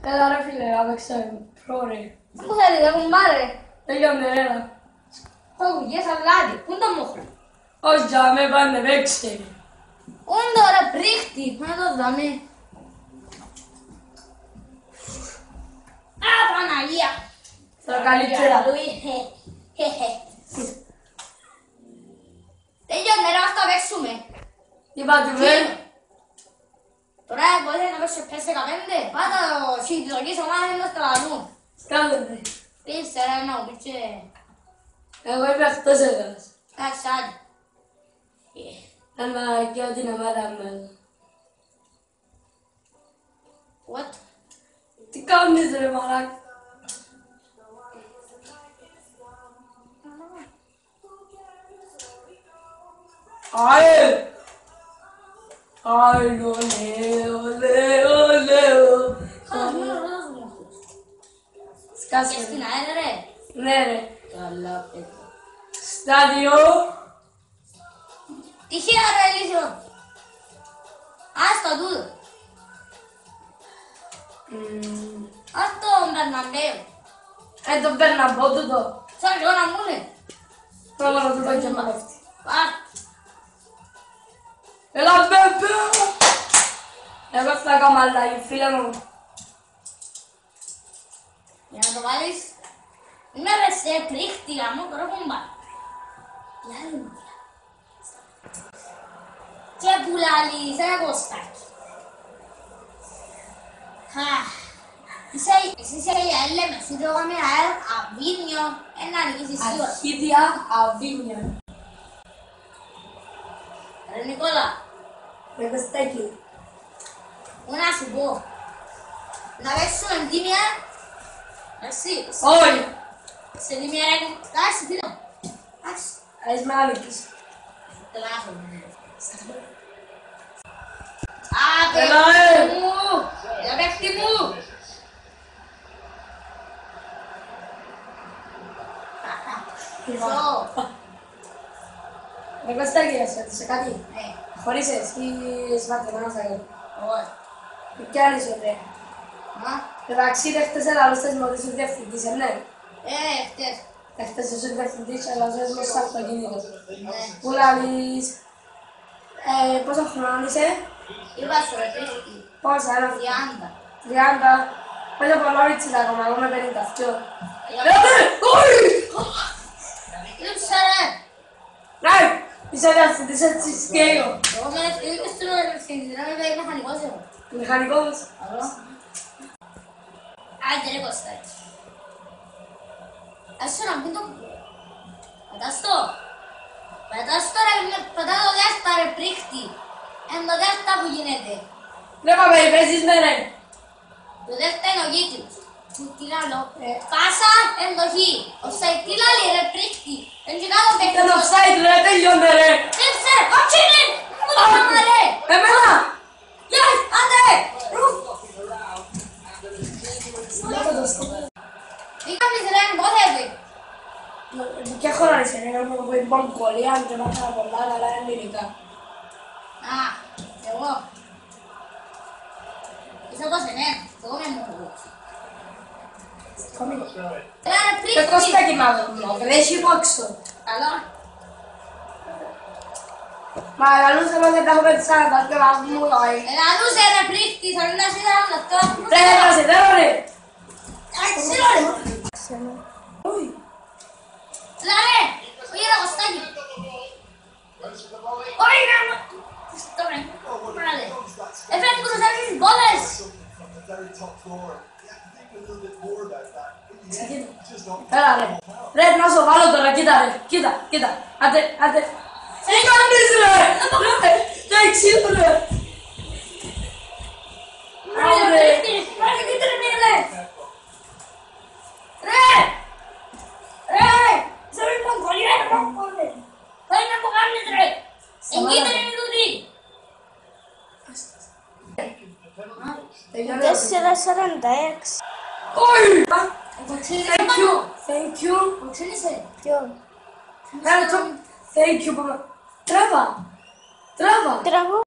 Έλα ρε φίλε, άπαιξε πρόωρη. Πού θέλει, δεν κουμπάρε. Τελειώνε, έλα. Το κουγιές αλάτι, πού το μόχλο. Όχι, τζάμε, πάνε, παίξε. Ούντο ρε πρίχτη, να το δάμε. Α, Παναγία. Τα καλύτερα. Τελειώνε ρε, ας το παίξουμε. Τι πάτε, βε. Τώρα μπορείτε να παίξεις PS15, πάτα το συντηροκής ομάδα είναι στο λαλού. Σκάλε, ρε. Πίσε ρε να μου πίτσε. Εγώ είμαι αυτός έδρας. Κάτσε άλλη. Αλλά και ό,τι να μάρα μέσα. What? Τι κάνεις ρε μαλάκα. Άι! Άι, ολέ, ολέ, ολέ, σκάσε Και στην ρε. αέρα ρε. Ναι ρε. Καλά παιδιά. Στάδιο. Τυχαία ρε Ελίσιο. Ας το τούτο. Ας το Μπερναμπέου. Τον παίρνα από τούτο. Σαν και να μου είναι. Θέλω να του πω και μαλεύτη. Πάρ. Έλα μπέμπε. Εγώ θα κάνω live, φίλε μου. Για να το βάλεις. Είμαι ρε σε πρίχτη γαμώ, τώρα κουμπά. Η άλλη μου. Και πουλάλης, ένα κοστάκι. Εσύ είσαι η έλεμε, σου τρώγω με αέρ, αβίνιο, ένα νικήσεις σίγουρα. Αρχίδια Αβίνια. Ρε Νικόλα, Ρε Κωστάκη. πού να σου πω. Να παίξουμε τίμια. Εσύ. Όχι. Σε τίμια ρε. Κάτσε, τι λέω. Κάτσε. Ας με άλυκες. Τελάχω. Έλα, παίχτη μου. Έλα παίχτη μου. Ζω. Ρε Κωστάκη, να σε ρωτήσω κάτι. Ναι. Χωρίσες ή σβάτε να μας αγώ. Όχι. Τι κάνεις ρε. Α. Εντάξει, δε χτες ελαλούστες μου ότι είσαι διευθυντής, ναι. Χτες. Χτες είσαι διευθυντής, ελαλούστες μου στο αυτοκίνητο. Ναι. Που λαλείς... πόσο χρόνο είσαι. Είπα σου ρε πρίχτη. Πόσα, ένα 30. 30. Πέντε πολλά ρίτσιλα ακόμα, εγώ με 52. Λείψε ρε. Ναι, είσαι διευθυντής έτσι σκέιο. Εγώ με ευθύνη στο διευθυντή, να με πάει μηχανικός εγώ. Μηχανικός. Άλλο. Άντε ρε Κωστάκη. Ας να μην το πω. Πατάς το. Πατάς το ρε, πατά το δέστα ρε πρίχτη. Εν το δέστα που γίνεται. Ναι, παπέ, παίζεις με ρε. Το δέστα είναι ο γύτης. Τι λαλό. Πάσα εν το χ. Όσα τι λαλεί ρε πρίχτη. Εν και κάτω παίχτη. Ήταν offside ρε, τελειώνε ρε. Ήρθε, κότσινη. Μου το πάμε ρε. Εμένα. Yes, άντε. Ρουφ. Τι κάνεις ρε, πότε. Ποια χώρα είσαι ρε, να μου πει Μογγολία, αν και μάθα πολλά καλά ελληνικά. Α, εγώ. Είσαι όπως ναι, εγώ με μου. Έλα ρε Το πρίχτη. Κωστάκη μάλλον, δεν έχει πόξο. Καλό. Μα λαλούσαμε δεν τα έχουμε ξαναδά και μας μου λέει. Έλα λούσε ρε πρίχτη, θα μην ασύδα να το Ρε, ρε, ρε, ρε. Άξι ρε. Όχι. Έλα ρε, όχι ρε Κωστάκη. Όχι ρε. Στο ρε, μπράδε. Έφερε τους εσείς μπόλες. Έλα ρε. Ρε, να σου βάλω τώρα, κοίτα ρε. Κοίτα, κοίτα. Άντε, άντε. Τι κάνεις ρε. Ρε, το εξήλω ρε. Ρε πρίχτη, πάρε τι τρεμεί ρε. Ρε. Ρε. Σε μην Μογγολία ρε Μογγόλε. Πάει να μου κάνεις ρε. Εγκύτρε είναι τούτη. 446. Όχι. Thank you. Thank you. Ποιον. Thank you. Τράβα. Τράβα. Τραβώ.